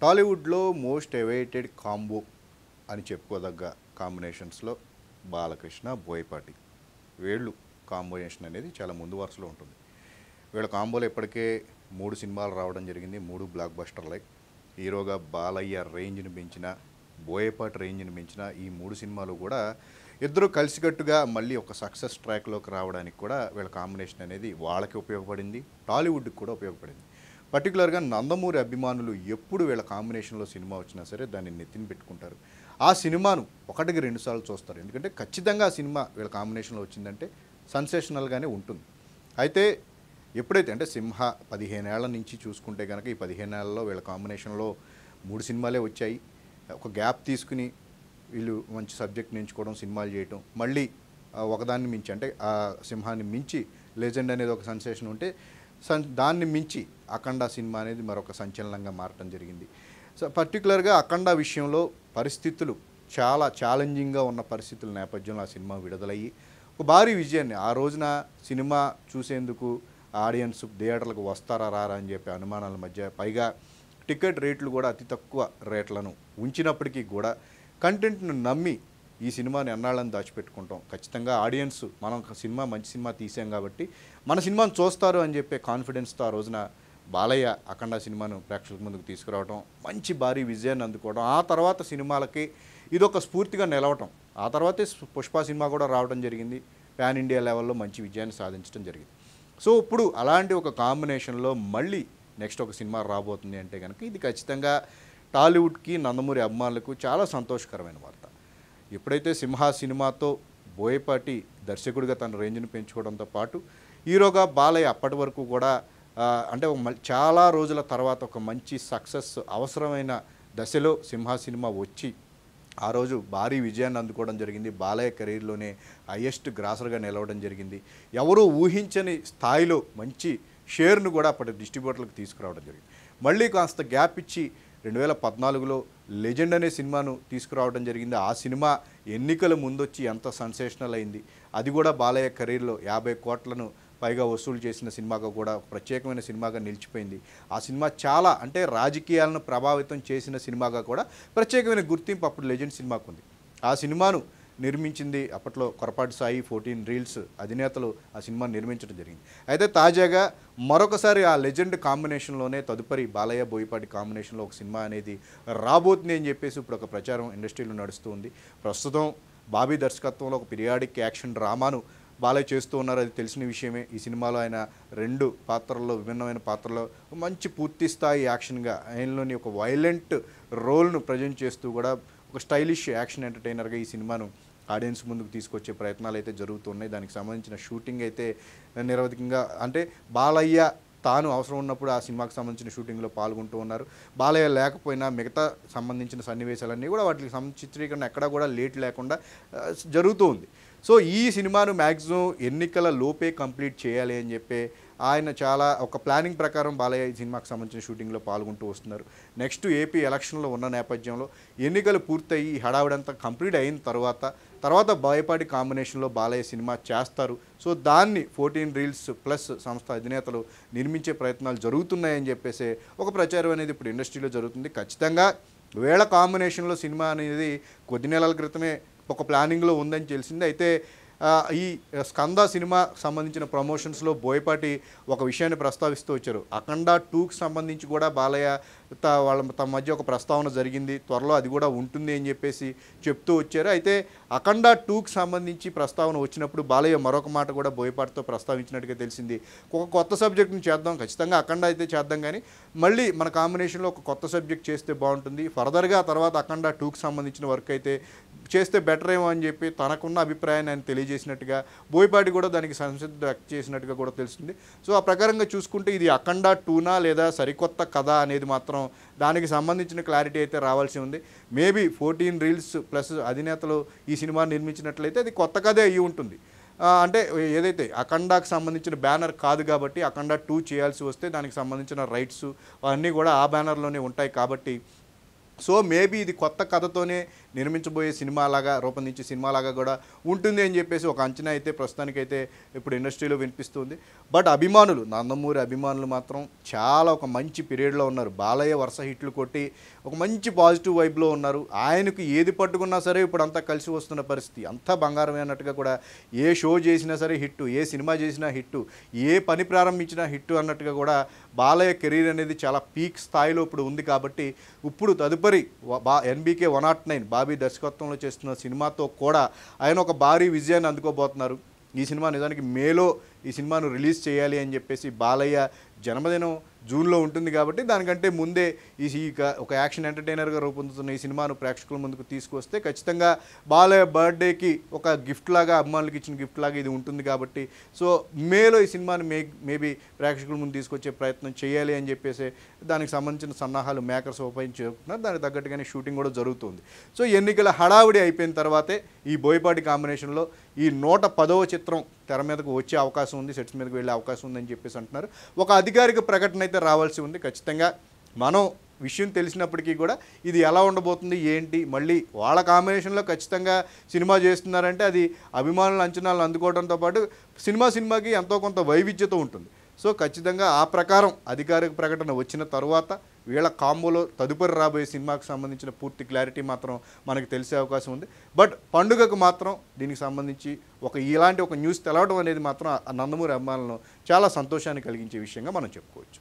టాలీవుడ్లో most awaited combo అని చెప్పుకోదగ్గ కాంబినేషన్స్లో బాలకృష్ణ బోయపాటి వీళ్ళు కాంబినేషన్ అనేది చాలా ముందు వరుసలో ఉంటుంది. వీళ్ళ కాంబోలో ఇప్పటికే 3 సినిమాలు రావడం జరిగింది. 3 బ్లాక్ బస్టర్లై. హీరోగా బాలయ్య రేంజ్ని పెంచిన, బోయపాటి రేంజ్ని పెంచిన ఈ 3 సినిమాలు కూడా ఇద్దరు కలిసికట్టుగా మళ్ళీ ఒక సక్సెస్ ట్రాక్లోకి రావడానికి కూడా వీళ్ళ కాంబినేషన్ అనేది వాళ్ళకి ఉపయోగపడింది, టాలీవుడ్కి కూడా ఉపయోగపడింది. పర్టికులర్గా నందమూరి అభిమానులు ఎప్పుడు వీళ్ళ కాంబినేషన్లో సినిమా వచ్చినా సరే దాన్ని నెత్తిన పెట్టుకుంటారు. ఆ సినిమాను ఒకటికి 2 సార్లు చూస్తారు. ఎందుకంటే ఖచ్చితంగా ఆ సినిమా వీళ్ళ కాంబినేషన్లో వచ్చిందంటే సెన్సేషనల్గానే ఉంటుంది. అయితే ఎప్పుడైతే అంటే సింహ 15 ఏళ్ల నుంచి చూసుకుంటే కనుక ఈ 15 ఏళ్లలో వీళ్ళ కాంబినేషన్లో 3 సినిమాలే వచ్చాయి. ఒక గ్యాప్ తీసుకుని వీళ్ళు మంచి సబ్జెక్ట్ ఎంచుకోవడం, సినిమాలు చేయటం, మళ్ళీ ఒకదాన్ని మించి అంటే ఆ సింహాన్ని మించి లెజెండ్ అనేది ఒక సెన్సేషన్ ఉంటే దాన్ని మించి అఖండ సినిమా అనేది మరొక సంచలనంగా మారటం జరిగింది. సో పర్టికులర్గా అఖండ విషయంలో పరిస్థితులు చాలా ఛాలెంజింగ్గా ఉన్న పరిస్థితుల నేపథ్యంలో ఆ సినిమా విడుదలయ్యి ఒక భారీ విజయాన్ని ఆ రోజున సినిమా చూసేందుకు ఆడియన్స్ థియేటర్లకు వస్తారా రారా అని చెప్పి అనుమానాల మధ్య, పైగా టికెట్ రేట్లు కూడా అతి తక్కువ రేట్లను ఉంచినప్పటికీ కూడా కంటెంట్ను నమ్మి ఈ సినిమాని ఎన్నాళ్ళని దాచిపెట్టుకుంటాం, ఖచ్చితంగా ఆడియన్స్ మనం సినిమా మంచి సినిమా తీసాం కాబట్టి మన సినిమాను చూస్తారు అని చెప్పే కాన్ఫిడెన్స్తో ఆ రోజున బాలయ్య అఖండ సినిమాను ప్రేక్షకుల ముందుకు తీసుకురావడం, మంచి భారీ విజయాన్ని అందుకోవడం, ఆ తర్వాత సినిమాలకి ఇదొక స్ఫూర్తిగా నిలవటం, ఆ తర్వాతే పుష్ప సినిమా కూడా రావడం జరిగింది. పాన్ ఇండియా లెవెల్లో మంచి విజయాన్ని సాధించడం జరిగింది. సో ఇప్పుడు అలాంటి ఒక కాంబినేషన్లో మళ్ళీ నెక్స్ట్ ఒక సినిమా రాబోతుంది అంటే కనుక ఇది ఖచ్చితంగా టాలీవుడ్కి నందమూరి అభిమానులకు చాలా సంతోషకరమైన వార్త. ఎప్పుడైతే సింహ సినిమాతో బోయపాటి దర్శకుడిగా తన రేంజ్ని పెంచుకోవడంతో పాటు హీరోగా బాలయ్య అప్పటి వరకు కూడా అంటే చాలా రోజుల తర్వాత ఒక మంచి సక్సెస్ అవసరమైన దశలో సింహ సినిమా వచ్చి ఆ రోజు భారీ విజయాన్ని అందుకోవడం జరిగింది. బాలయ్య కెరీర్లోనే హైయెస్ట్ గ్రాసర్గా నిలవడం జరిగింది. ఎవరూ ఊహించని స్థాయిలో మంచి షేర్ను కూడా అప్పటి డిస్ట్రిబ్యూటర్లకు తీసుకురావడం జరిగింది. మళ్ళీ కాస్త గ్యాప్ ఇచ్చి 2014లో లెజెండ్ అనే సినిమాను తీసుకురావడం జరిగింది. ఆ సినిమా ఎన్నికల ముందొచ్చి ఎంత సెన్సేషనల్ అయింది. అది కూడా బాలయ్య కెరీర్లో 50 కోట్లను పైగా వసూలు చేసిన సినిమాగా కూడా ప్రత్యేకమైన సినిమాగా నిలిచిపోయింది. ఆ సినిమా చాలా అంటే రాజకీయాలను ప్రభావితం చేసిన సినిమాగా కూడా ప్రత్యేకమైన గుర్తింపు అప్పుడు లెజెండ్ సినిమాకు ఉంది. ఆ సినిమాను నిర్మించింది అప్పట్లో కొరపాటి సాయి, 14 రీల్స్ అధినేతలు ఆ సినిమాను నిర్మించడం జరిగింది. అయితే తాజాగా మరొకసారి ఆ లెజెండ్ కాంబినేషన్లోనే తదుపరి బాలయ్య బోయపాటి కాంబినేషన్లో ఒక సినిమా అనేది రాబోతుంది అని చెప్పేసి ఇప్పుడు ఒక ప్రచారం ఇండస్ట్రీలో నడుస్తూ ఉంది. ప్రస్తుతం బాబీ దర్శకత్వంలో ఒక పీరియాడిక్ యాక్షన్ డ్రామాను బాలయ్య చేస్తూ ఉన్నారు, అది తెలిసిన విషయమే. ఈ సినిమాలో ఆయన 2 పాత్రల్లో విభిన్నమైన పాత్రలో మంచి పూర్తి స్థాయి యాక్షన్గా ఆయనలోని ఒక వైలెంట్ రోల్ను ప్రజెంట్ చేస్తూ కూడా ఒక స్టైలిష్ యాక్షన్ ఎంటర్టైనర్గా ఈ సినిమాను ఆడియన్స్ ముందుకు తీసుకొచ్చే ప్రయత్నాలు అయితే జరుగుతున్నాయి. దానికి సంబంధించిన షూటింగ్ అయితే నిరవధికంగా అంటే బాలయ్య తాను అవసరం ఉన్నప్పుడు ఆ సినిమాకి సంబంధించిన షూటింగ్లో పాల్గొంటూ ఉన్నారు. బాలయ్య లేకపోయినా మిగతా సంబంధించిన సన్నివేశాలన్నీ కూడా వాటికి చిత్రీకరణ ఎక్కడా కూడా లేట్ లేకుండా జరుగుతూ ఉంది. సో ఈ సినిమాను మ్యాక్సిమం ఎన్నికల లోపే కంప్లీట్ చేయాలి అని చెప్పి ఆయన చాలా ఒక ప్లానింగ్ ప్రకారం బాలయ్య ఈ సినిమాకి సంబంధించిన షూటింగ్లో పాల్గొంటూ వస్తున్నారు. నెక్స్ట్ ఏపీ ఎలక్షన్లో ఉన్న నేపథ్యంలో ఎన్నికలు పూర్తయి హడావిడంతా కంప్లీట్ అయిన తర్వాత బోయపాటి కాంబినేషన్లో బాలయ్య సినిమా చేస్తారు. సో దాన్ని 14 రీల్స్ ప్లస్ సంస్థ అధినేతలు నిర్మించే ప్రయత్నాలు జరుగుతున్నాయని చెప్పేసి ఒక ప్రచారం అనేది ఇప్పుడు ఇండస్ట్రీలో జరుగుతుంది. ఖచ్చితంగా వేళ కాంబినేషన్లో సినిమా అనేది కొద్ది నెలల క్రితమే ఒక ప్లానింగ్లో ఉందని తెలిసింది. అయితే ఈ స్కంద సినిమా సంబంధించిన ప్రమోషన్స్లో బోయపాటి ఒక విషయాన్ని ప్రస్తావిస్తూ వచ్చారు. అఖండ 2కి సంబంధించి కూడా బాలయ్య తమ మధ్య ఒక ప్రస్తావన జరిగింది, త్వరలో అది కూడా ఉంటుంది అని చెప్పేసి చెప్తూ వచ్చారు. అయితే అఖండ 2కి సంబంధించి ప్రస్తావన వచ్చినప్పుడు బాలయ్య మరొక మాట కూడా బోయపాటితో ప్రస్తావించినట్టుగా తెలిసింది. ఒక కొత్త సబ్జెక్ట్ని చేద్దాం, ఖచ్చితంగా అఖండ అయితే చేద్దాం, కానీ మళ్ళీ మన కాంబినేషన్లో ఒక కొత్త సబ్జెక్ట్ చేస్తే బాగుంటుంది, ఫర్దర్గా తర్వాత అఖండ 2కి సంబంధించిన వర్క్ అయితే చేస్తే బెటర్ ఏమో అని చెప్పి తనకున్న అభిప్రాయాన్ని ఆయన తెలియజేసినట్టుగా బోయపాటి కూడా దానికి సంసిద్ధత వ్యక్తం చేసినట్టుగా కూడా తెలుస్తుంది. సో ఆ ప్రకారంగా చూసుకుంటే ఇది అఖండ 2నా లేదా సరికొత్త కథ అనేది మాత్రం దానికి సంబంధించిన క్లారిటీ అయితే రావాల్సి ఉంది. మేబీ 14 రీల్స్ ప్లస్ అధినేతలు ఈ సినిమా నిర్మించినట్లయితే అది కొత్త కథే అయ్యి ఉంటుంది. అంటే ఏదైతే అఖండాకు సంబంధించిన బ్యానర్ కాదు కాబట్టి అఖండ 2 చేయాల్సి వస్తే దానికి సంబంధించిన రైట్స్ అన్నీ కూడా ఆ బ్యానర్లోనే ఉంటాయి కాబట్టి సో మేబీ ఇది కొత్త కథతోనే నిర్మించబోయే సినిమాలాగా రూపొందించే సినిమాలాగా కూడా ఉంటుంది అని చెప్పేసి ఒక అంచనా అయితే ప్రస్తుతానికైతే ఇప్పుడు ఇండస్ట్రీలో వినిపిస్తుంది. బట్ అభిమానులు, నందమూరి అభిమానులు మాత్రం చాలా ఒక మంచి పీరియడ్లో ఉన్నారు. బాలయ్య వరుస హిట్లు కొట్టి ఒక మంచి పాజిటివ్ వైబ్లో ఉన్నారు. ఆయనకు ఏది పట్టుకున్నా సరే ఇప్పుడు అంతా కలిసి వస్తున్న పరిస్థితి, అంతా బంగారమే అన్నట్టుగా కూడా ఏ షో చేసినా సరే హిట్టు, ఏ సినిమా చేసినా హిట్టు, ఏ పని ప్రారంభించినా హిట్టు అన్నట్టుగా కూడా బాలయ్య కెరీర్ అనేది చాలా పీక్ స్థాయిలో ఇప్పుడు ఉంది. కాబట్టి ఇప్పుడు తదుపరి ఎన్బీకే 109 బాబీ దర్శకత్వంలో చేస్తున్న సినిమాతో కూడా ఆయన ఒక భారీ విజయాన్ని అందుకోబోతున్నారు. ఈ సినిమా నిజానికి మేలో ఈ సినిమాను రిలీజ్ చేయాలి అని చెప్పేసి బాలయ్య జన్మదినం జూన్లో ఉంటుంది కాబట్టి దానికంటే ముందే ఒక యాక్షన్ ఎంటర్టైనర్గా రూపొందుతున్న ఈ సినిమాను ప్రేక్షకుల ముందుకు తీసుకొస్తే ఖచ్చితంగా బాలయ్య బర్త్డేకి ఒక గిఫ్ట్ లాగా, అభిమానులకు ఇచ్చిన గిఫ్ట్ లాగా ఇది ఉంటుంది. కాబట్టి సో మేలో ఈ సినిమాను మేబీ ప్రేక్షకుల ముందు తీసుకొచ్చే ప్రయత్నం చేయాలి అని చెప్పేసి దానికి సంబంధించిన సన్నాహాలు మేకర్స్ ఉపయోగించుకుంటున్నారు. దానికి తగ్గట్టుగానే షూటింగ్ కూడా జరుగుతుంది. సో ఎన్నికల హడావిడి అయిపోయిన తర్వాతే ఈ బోయపాటి కాంబినేషన్లో ఈ 110వ చిత్రం తెర మీదకు వచ్చే అవకాశం ఉంది, సెట్స్ మీదకి వెళ్ళే అవకాశం ఉందని చెప్పేసి అంటున్నారు. ఒక అధికారిక ప్రకటన అయితే రావాల్సి ఉంది. ఖచ్చితంగా మనం విషయం తెలిసినప్పటికీ కూడా ఇది ఎలా ఉండబోతుంది ఏంటి, మళ్ళీ వాళ్ళ కాంబినేషన్లో ఖచ్చితంగా సినిమా చేస్తున్నారంటే అది అభిమానుల అంచనాలను అందుకోవడంతో పాటు సినిమాకి ఎంతో కొంత వైవిధ్యత ఉంటుంది. సో ఖచ్చితంగా ఆ ప్రకారం అధికారిక ప్రకటన వచ్చిన తర్వాత వీళ్ళ కాంబోలో తదుపరి రాబోయే సినిమాకు సంబంధించిన పూర్తి క్లారిటీ మాత్రం మనకు తెలిసే అవకాశం ఉంది. బట్ పండుగకు మాత్రం దీనికి సంబంధించి ఇలాంటి ఒక న్యూస్ తెలవడం అనేది మాత్రం నందమూరి అభిమానులను చాలా సంతోషాన్ని కలిగించే విషయంగా మనం చెప్పుకోవచ్చు.